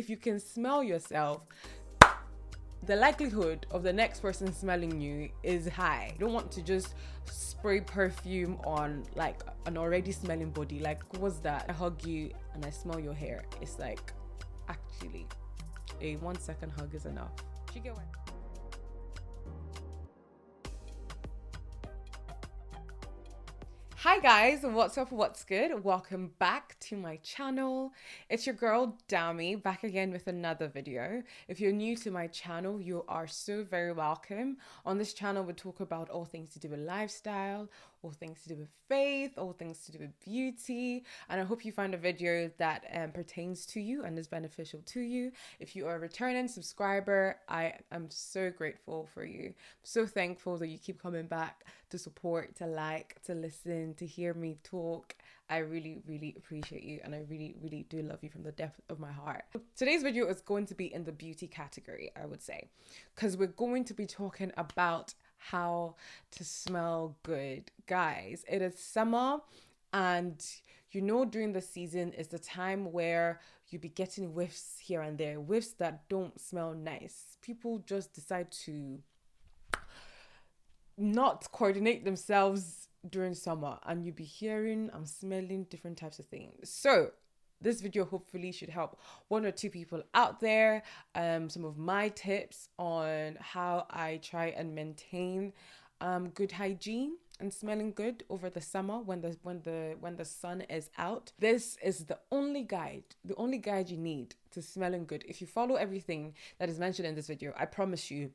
If you can smell yourself, the likelihood of the next person smelling you is high. You don't want to just spray perfume on like an already smelling body. Like, what's that? I hug you and I smell your hair. It's like, actually, a 1 second hug is enough. You get what? Hi guys, what's up, what's good? Welcome back to my channel. It's your girl Dammy back again with another video. If you're new to my channel, you are so very welcome. On this channel we talk about all things to do with lifestyle, all things to do with faith, all things to do with beauty, and I hope you find a video that pertains to you and is beneficial to you. If you are a returning subscriber, I am so grateful for you. So thankful that you keep coming back to support, to like, to listen, to hear me talk. I really appreciate you, and I really do love you from the depth of my heart. Today's video is going to be in the beauty category, I would say, because we're going to be talking about how to smell good. Guys, it is summer, and you know, during the season is the time where you be getting whiffs here and there, whiffs that don't smell nice. People just decide to not coordinate themselves during summer, and you be hearing and smelling different types of things. So this video hopefully should help one or two people out there. Some of my tips on how I try and maintain good hygiene and smelling good over the summer when the sun is out. This is the only guide you need to smelling good. If you follow everything that is mentioned in this video, I promise you,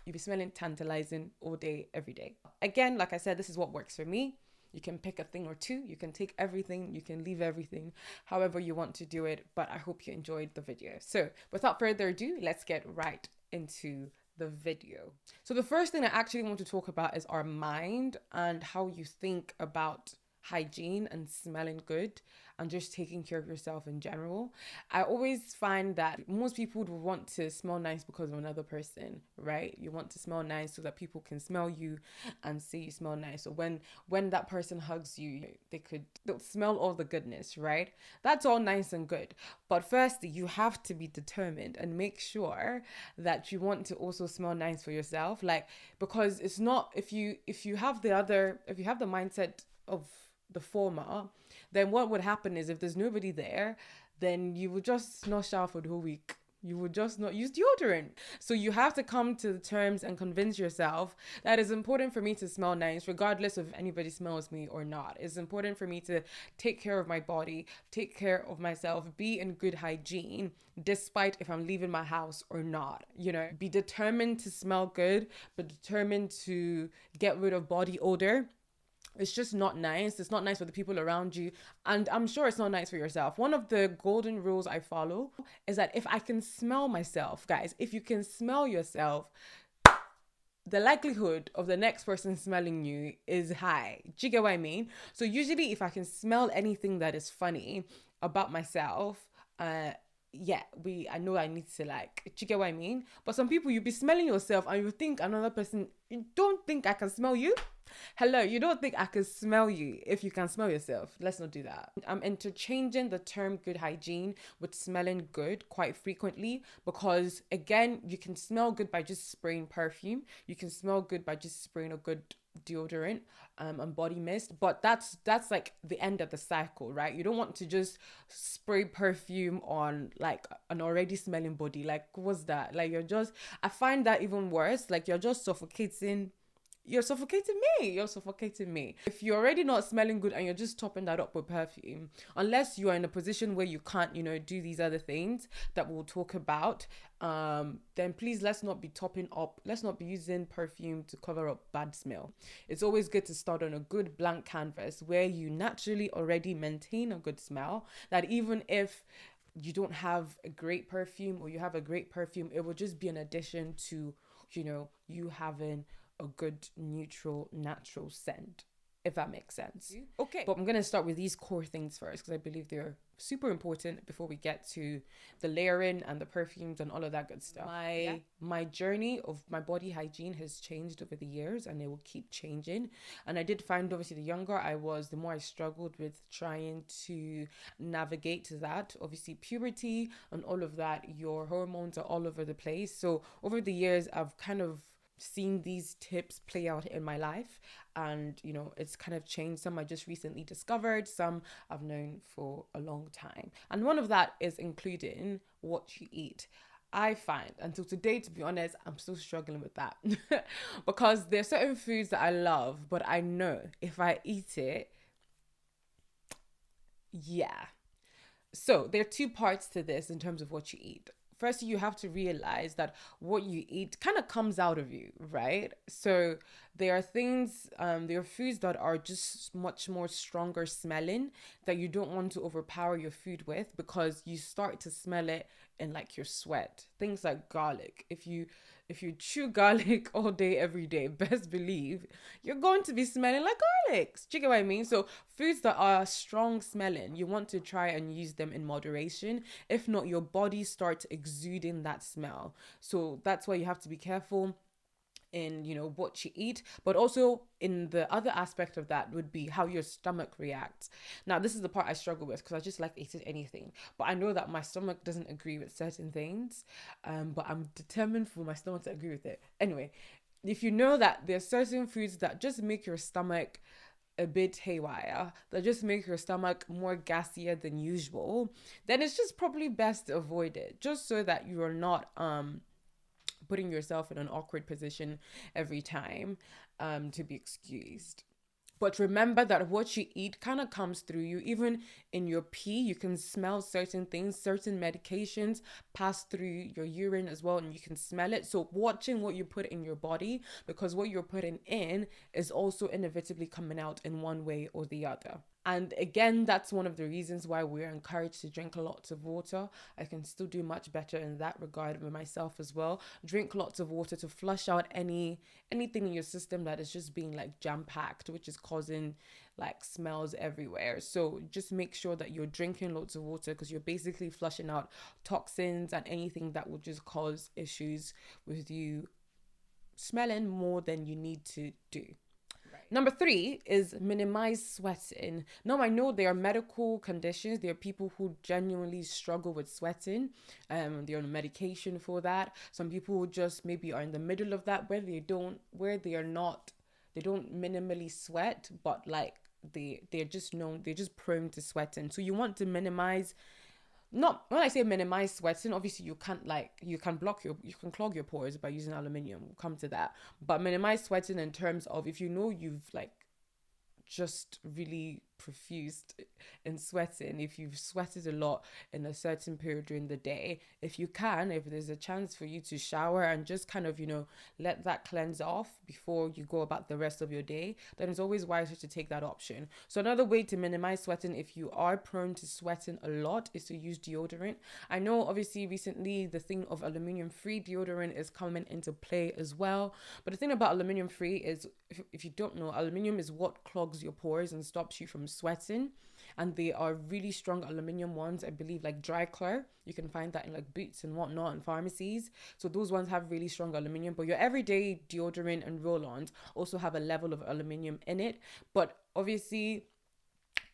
you'll be smelling tantalizing all day, every day. Again, like I said, this is what works for me. You can pick a thing or two, you can take everything, you can leave everything, however you want to do it, but I hope you enjoyed the video. So without further ado, let's get right into the video. So the first thing I actually want to talk about is our mind and how you think about hygiene and smelling good and just taking care of yourself in general. I always find that most people would want to smell nice because of another person, right? You want to smell nice so that people can smell you and say you smell nice. So when that person hugs you, they'll smell all the goodness, right? That's all nice and good. But firstly, you have to be determined and make sure that you want to also smell nice for yourself. Like, because it's not, if you have the mindset of the former, then what would happen is if there's nobody there, then you would just not shower for the whole week. You would just not use deodorant. So you have to come to the terms and convince yourself that it's important for me to smell nice, regardless of if anybody smells me or not. It's important for me to take care of my body, take care of myself, be in good hygiene, despite if I'm leaving my house or not. You know, be determined to smell good, but determined to get rid of body odor. It's just not nice. It's not nice for the people around you. And I'm sure it's not nice for yourself. One of the golden rules I follow is that if I can smell myself, guys, if you can smell yourself, the likelihood of the next person smelling you is high. Do you get what I mean? So usually if I can smell anything that is funny about myself, I know I need to like, do you get what I mean? But some people, you be smelling yourself and you think another person, you don't think I can smell you? Hello, you don't think I can smell you if you can smell yourself? Let's not do that. I'm interchanging the term good hygiene with smelling good quite frequently because, again, you can smell good by just spraying perfume. You can smell good by just spraying a good deodorant and body mist, but that's like the end of the cycle, right? You don't want to just spray perfume on like an already smelling body. Like, what's that? Like, I find that even worse. Like, you're just suffocating me. If you're already not smelling good and you're just topping that up with perfume, unless you are in a position where you can't, do these other things that we'll talk about, then please let's not be using perfume to cover up bad smell. It's always good to start on a good blank canvas where you naturally already maintain a good smell, that even if you don't have a great perfume or you have a great perfume, it will just be an addition to, you having a good neutral natural scent. if that makes sense. Okay. But I'm going to start with these core things first because I believe they're super important before we get to the layering and the perfumes and all of that good stuff. My journey of my body hygiene has changed over the years, and it will keep changing. And I did find, obviously, the younger I was, the more I struggled with trying to navigate that. Obviously, puberty and all of that, your hormones are all over the place. So over the years, I've kind of seen these tips play out in my life, and you know, it's kind of changed. Some I just recently discovered, some I've known for a long time, and one of that is including what you eat. I find until today, to be honest, I'm still struggling with that because there's certain foods that I love, but I know if I eat it, yeah. So there are two parts to this in terms of what you eat. Firstly, you have to realize that what you eat kind of comes out of you, right? So there are things, there are foods that are just much more stronger smelling that you don't want to overpower your food with, because you start to smell it in like your sweat. Things like garlic. If you chew garlic all day, every day, best believe you're going to be smelling like garlic. Do you get what I mean? So foods that are strong smelling, you want to try and use them in moderation. If not, your body starts exuding that smell. So that's why you have to be careful in, you know, what you eat, but also in the other aspect of that would be how your stomach reacts. Now, this is the part I struggle with because I just like eating anything, but I know that my stomach doesn't agree with certain things, but I'm determined for my stomach to agree with it. Anyway, if you know that there's certain foods that just make your stomach a bit haywire, that just make your stomach more gassier than usual, then it's just probably best to avoid it, just so that you're not putting yourself in an awkward position every time, to be excused. But remember that what you eat kind of comes through you. Even in your pee, you can smell certain things. Certain medications pass through your urine as well, and you can smell it. So watching what you put in your body, because what you're putting in is also inevitably coming out in one way or the other. And again, that's one of the reasons why we're encouraged to drink lots of water. I can still do much better in that regard with myself as well. Drink lots of water to flush out anything in your system that is just being like jam-packed, which is causing like smells everywhere. So just make sure that you're drinking lots of water, because you're basically flushing out toxins and anything that will just cause issues with you smelling more than you need to do. Number 3 is minimize sweating. Now, I know there are medical conditions. There are people who genuinely struggle with sweating. They're on medication for that. Some people just maybe are in the middle of that, where they don't minimally sweat, but like they're just prone to sweating. So you want to minimize. Not when I say minimize sweating, obviously you can clog your pores by using aluminium. We'll come to that. But minimize sweating in terms of, if you know you've like just really profused in sweating, if you've sweated a lot in a certain period during the day, if there's a chance for you to shower and just kind of, you know, let that cleanse off before you go about the rest of your day, then it's always wiser to take that option. So another way to minimize sweating, if you are prone to sweating a lot, is to use deodorant. I know obviously recently the thing of aluminium free deodorant is coming into play as well, but the thing about aluminium free is, if you don't know, aluminium is what clogs your pores and stops you from sweating. And they are really strong aluminium ones, I believe, like Dry Clear. You can find that in like Boots and whatnot and pharmacies. So those ones have really strong aluminium, but your everyday deodorant and roll-ons also have a level of aluminium in it. But obviously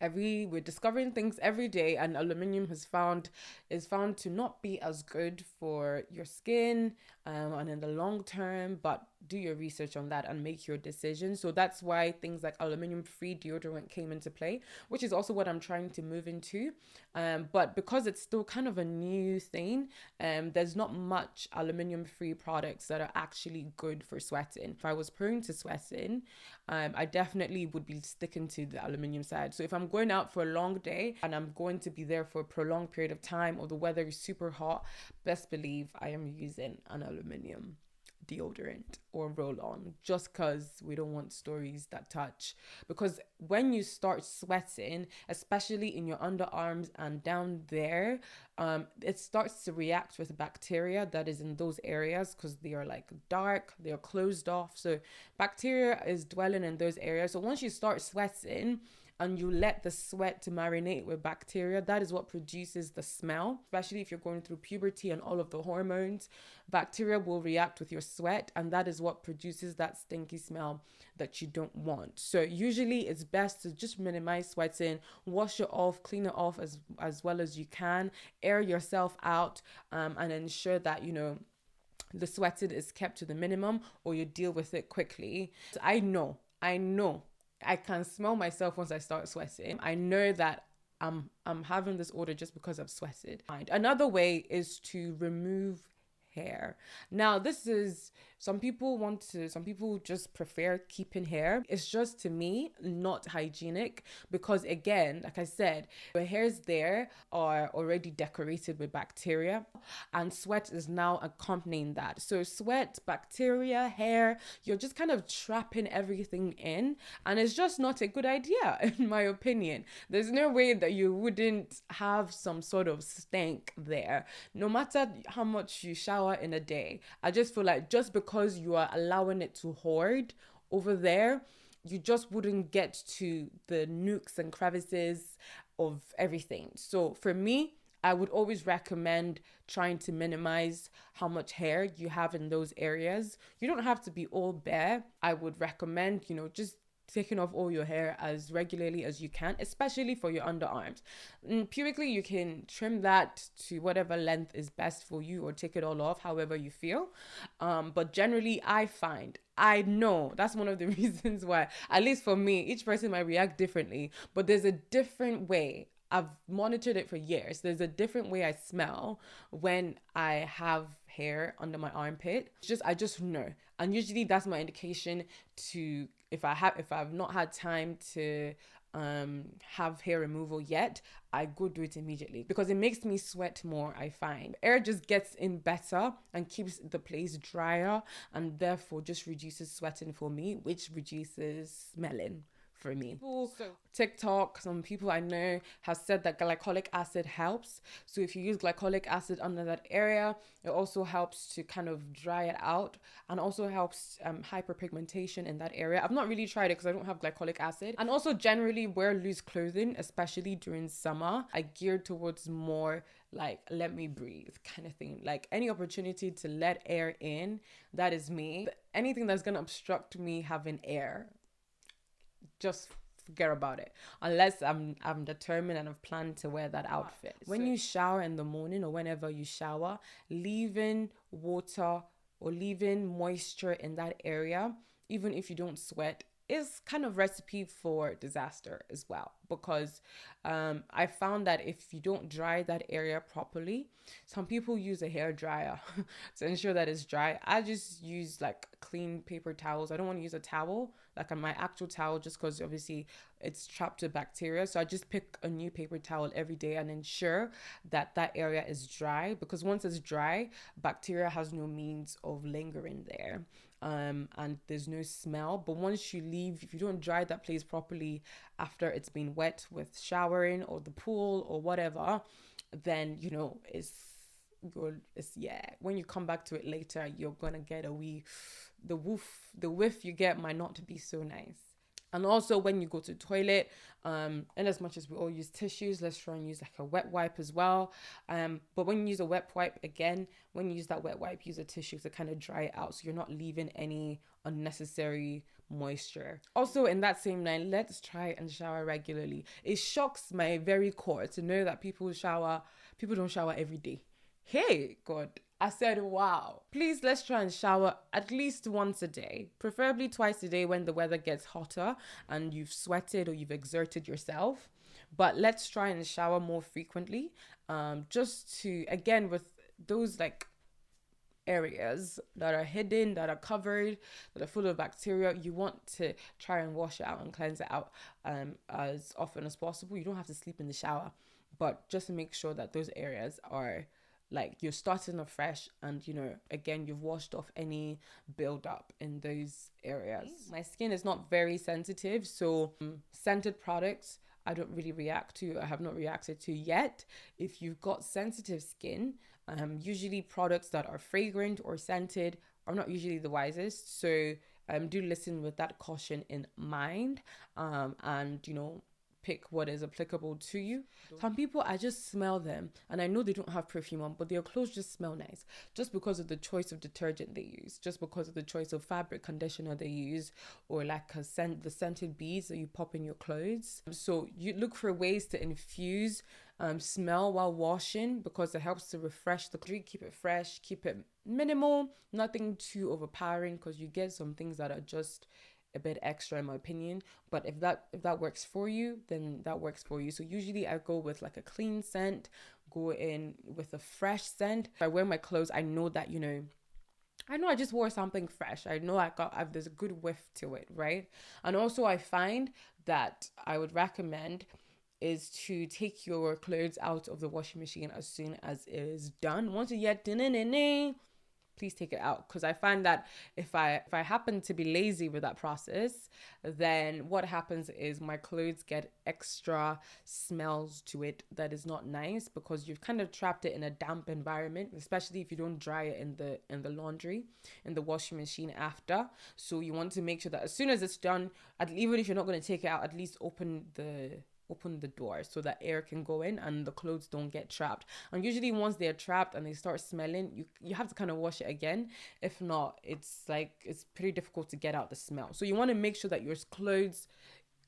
we're discovering things every day, and aluminium is found to not be as good for your skin, and in the long term. But do your research on that and make your decision. So that's why things like aluminium free deodorant came into play, which is also what I'm trying to move into. But because it's still kind of a new thing, there's not much aluminium free products that are actually good for sweating. If I was prone to sweating, I definitely would be sticking to the aluminium side. So if I'm going out for a long day and I'm going to be there for a prolonged period of time, or the weather is super hot, best believe I am using an aluminium deodorant or roll on, just because we don't want stories that touch. Because when you start sweating, especially in your underarms and down there, it starts to react with bacteria that is in those areas, because they are like dark, they are closed off. So bacteria is dwelling in those areas. So once you start sweating and you let the sweat to marinate with bacteria, that is what produces the smell. Especially if you're going through puberty and all of the hormones, bacteria will react with your sweat, and that is what produces that stinky smell that you don't want. So usually it's best to just minimize sweating, wash it off, clean it off as well as you can, air yourself out, and ensure that, you know, the sweating is kept to the minimum, or you deal with it quickly. So I know I can smell myself once I start sweating. I know that I'm having this odor just because I've sweated. Another way is to remove hair. Now, this is, some people just prefer keeping hair. It's just, to me, not hygienic, because again, like I said, the hairs there are already decorated with bacteria, and sweat is now accompanying that. So sweat, bacteria, hair, you're just kind of trapping everything in, and it's just not a good idea, in my opinion. There's no way that you wouldn't have some sort of stank there, no matter how much you shower in a day. I just feel like just because you are allowing it to hoard over there, you just wouldn't get to the nooks and crevices of everything. So for me, I would always recommend trying to minimize how much hair you have in those areas. You don't have to be all bare. I would recommend, you know, just taking off all your hair as regularly as you can, especially for your underarms. Purically, you can trim that to whatever length is best for you, or take it all off however you feel. But generally, I know that's one of the reasons why, at least for me, each person might react differently, but there's a different way. I've monitored it for years. There's a different way I smell when I have hair under my armpit. I just know. And usually that's my indication to, if I've not had time to have hair removal yet, I go do it immediately, because it makes me sweat more. I find air just gets in better and keeps the place drier, and therefore just reduces sweating for me, which reduces smelling for me. TikTok, some people I know have said that glycolic acid helps. So if you use glycolic acid under that area, it also helps to kind of dry it out, and also helps hyperpigmentation in that area. I've not really tried it because I don't have glycolic acid. And also generally wear loose clothing, especially during summer. I geared towards more like let me breathe kind of thing. Like any opportunity to let air in, that is me. Anything that's gonna obstruct me having air, just forget about it, unless I'm determined and I've planned to wear that outfit. When you shower in the morning, or whenever you shower, leaving water or leaving moisture in that area, even if you don't sweat, is kind of recipe for disaster as well. Because I found that if you don't dry that area properly, some people use a hair dryer to ensure that it's dry. I just use like clean paper towels. I don't want to use a towel, like on my actual towel, just because obviously it's trapped with bacteria. So I just pick a new paper towel every day and ensure that that area is dry, because once it's dry, bacteria has no means of lingering there. And there's no smell. But once you leave, if you don't dry that place properly after it's been wet with showering or the pool or whatever, then you know it's good. When you come back to it later, you're gonna get the whiff you get might not be so nice. And also when you go to the toilet, and as much as we all use tissues, let's try and use like a wet wipe as well. But when you use a wet wipe, again, when you use that wet wipe, use a tissue to kind of dry it out, so you're not leaving any unnecessary moisture. Also in that same line, let's try and shower regularly. It shocks my very core to know that people don't shower every day. Hey, God. I said, wow. Please, let's try and shower at least once a day, preferably twice a day when the weather gets hotter and you've sweated or you've exerted yourself. But let's try and shower more frequently, just to, again, with those like areas that are hidden, that are covered, that are full of bacteria, you want to try and wash it out and cleanse it out as often as possible. You don't have to sleep in the shower, but just to make sure that those areas are like you're starting afresh, and again, you've washed off any buildup in those areas. My skin is not very sensitive, so scented products I don't really react to. I have not reacted to yet. If you've got sensitive skin, usually products that are fragrant or scented are not usually the wisest. So do listen with that caution in mind, and pick what is applicable to you. Some people, I just smell them and I know they don't have perfume on, but their clothes just smell nice just because of the choice of detergent they use, just because of the choice of fabric conditioner they use, or like the scented beads that you pop in your clothes. So you look for ways to infuse smell while washing, because it helps to refresh the clothes, keep it fresh, keep it minimal, nothing too overpowering, because you get some things that are just a bit extra in my opinion. But if that works for you, then that works for you. So usually I go with like a clean scent, go in with a fresh scent. If I wear my clothes, I know that I know I just wore something fresh. I know there's a good whiff to it, right? And also I find that I would recommend is to take your clothes out of the washing machine as soon as it is done. Once you get please take it out, because I find that if I happen to be lazy with that process, then what happens is my clothes get extra smells to it that is not nice, because you've kind of trapped it in a damp environment, especially if you don't dry it in the laundry, in the washing machine after. So you want to make sure that as soon as it's done, even if you're not going to take it out, at least open the door so that air can go in and the clothes don't get trapped. And usually once they're trapped and they start smelling, you have to kind of wash it again. If not, it's pretty difficult to get out the smell. So you want to make sure that your clothes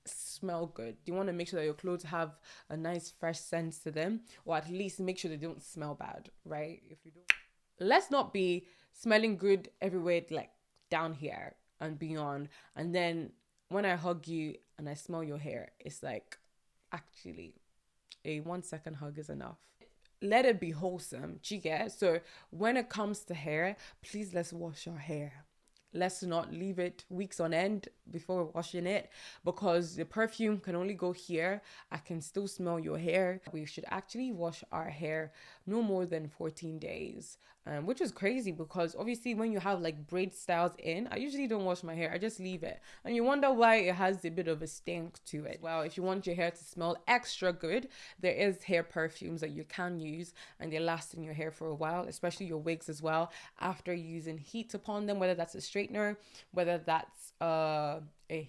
smell good. You want to make sure that your clothes have a nice fresh scent to them, or at least make sure they don't smell bad, right? If you don't, let's not be smelling good everywhere, like down here and beyond, and then when I hug you and I smell your hair, it's like, actually, a 1-second hug is enough. Let it be wholesome. Do you get? So when it comes to hair, please, let's wash our hair. Let's not leave it weeks on end before washing it, because the perfume can only go here. I can still smell your hair. We should actually wash our hair no more than 14 days, which is crazy, because obviously when you have like braid styles in, I usually don't wash my hair. I just leave it. And you wonder why it has a bit of a stink to it. Well, if you want your hair to smell extra good, there is hair perfumes that you can use, and they last in your hair for a while, especially your wigs as well, after using heat upon them, whether that's a straightener, whether that's a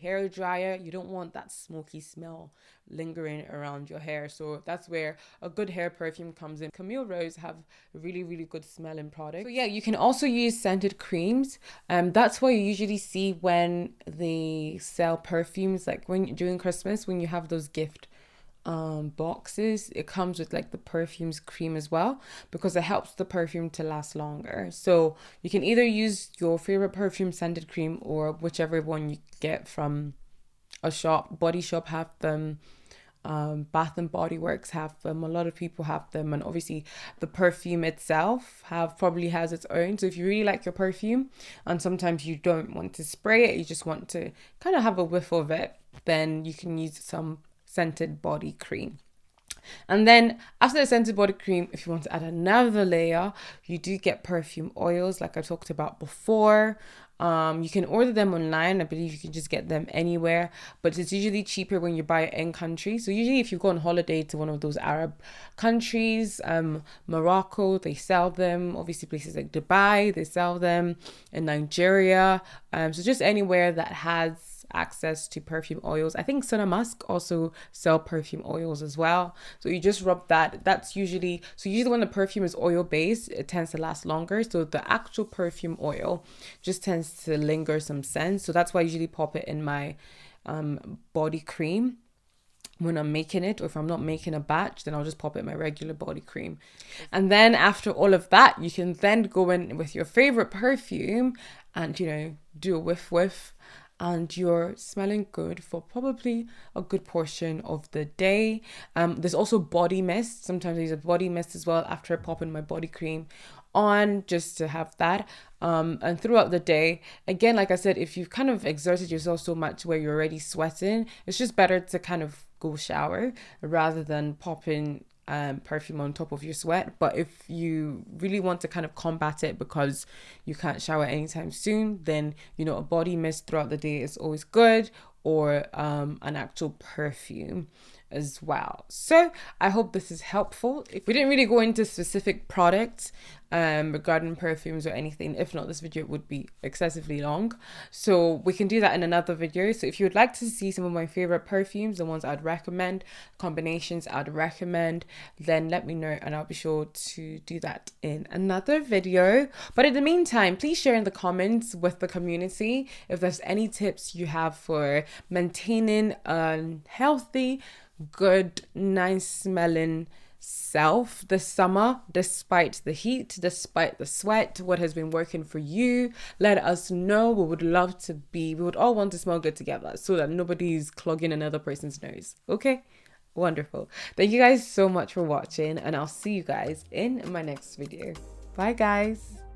hair dryer. You don't want that smoky smell lingering around your hair. So that's where a good hair perfume comes in. Camille Rose have really, really good smelling products. So yeah, you can also use scented creams. That's what you usually see when they sell perfumes, like during Christmas, when you have those gift boxes, it comes with like the perfumes cream as well, because it helps the perfume to last longer. So you can either use your favorite perfume scented cream, or whichever one you get from a shop. Body Shop have them, Bath and Body Works have them, a lot of people have them, and obviously the perfume itself probably has its own. So if you really like your perfume and sometimes you don't want to spray it, you just want to kind of have a whiff of it, then you can use some scented body cream. And then after the scented body cream, if you want to add another layer, you do get perfume oils, like I talked about before. You can order them online. I believe you can just get them anywhere, but it's usually cheaper when you buy it in country. So usually if you go on holiday to one of those Arab countries, Morocco, they sell them. Obviously places like Dubai, they sell them, in Nigeria. So just anywhere that has access to perfume oils. I think Sana Musk also sell perfume oils as well. So you just rub that. Usually when the perfume is oil based, it tends to last longer. So the actual perfume oil just tends to linger some scent. So that's why I usually pop it in my body cream when I'm making it, or if I'm not making a batch, then I'll just pop it in my regular body cream. And then after all of that, you can then go in with your favorite perfume and do a whiff, and you're smelling good for probably a good portion of the day. There's also body mist. Sometimes I use a body mist as well after I pop in my body cream on, just to have that. And throughout the day, again, like I said, if you've kind of exerted yourself so much where you're already sweating, it's just better to kind of go shower rather than pop in perfume on top of your sweat. But if you really want to kind of combat it because you can't shower anytime soon, then, you know, a body mist throughout the day is always good, or an actual perfume as well. So I hope this is helpful. If we didn't really go into specific products regarding perfumes or anything, if not, this video would be excessively long, so we can do that in another video. So if you would like to see some of my favorite perfumes, the ones I'd recommend, combinations I'd recommend, then let me know and I'll be sure to do that in another video. But in the meantime, please share in the comments with the community if there's any tips you have for maintaining a healthy, good, nice smelling self this summer, despite the heat, despite the sweat. What has been working for you? Let us know. We would love to we would all want to smell good together so that nobody's clogging another person's nose. Okay, wonderful. Thank you guys so much for watching, and I'll see you guys in my next video. Bye guys.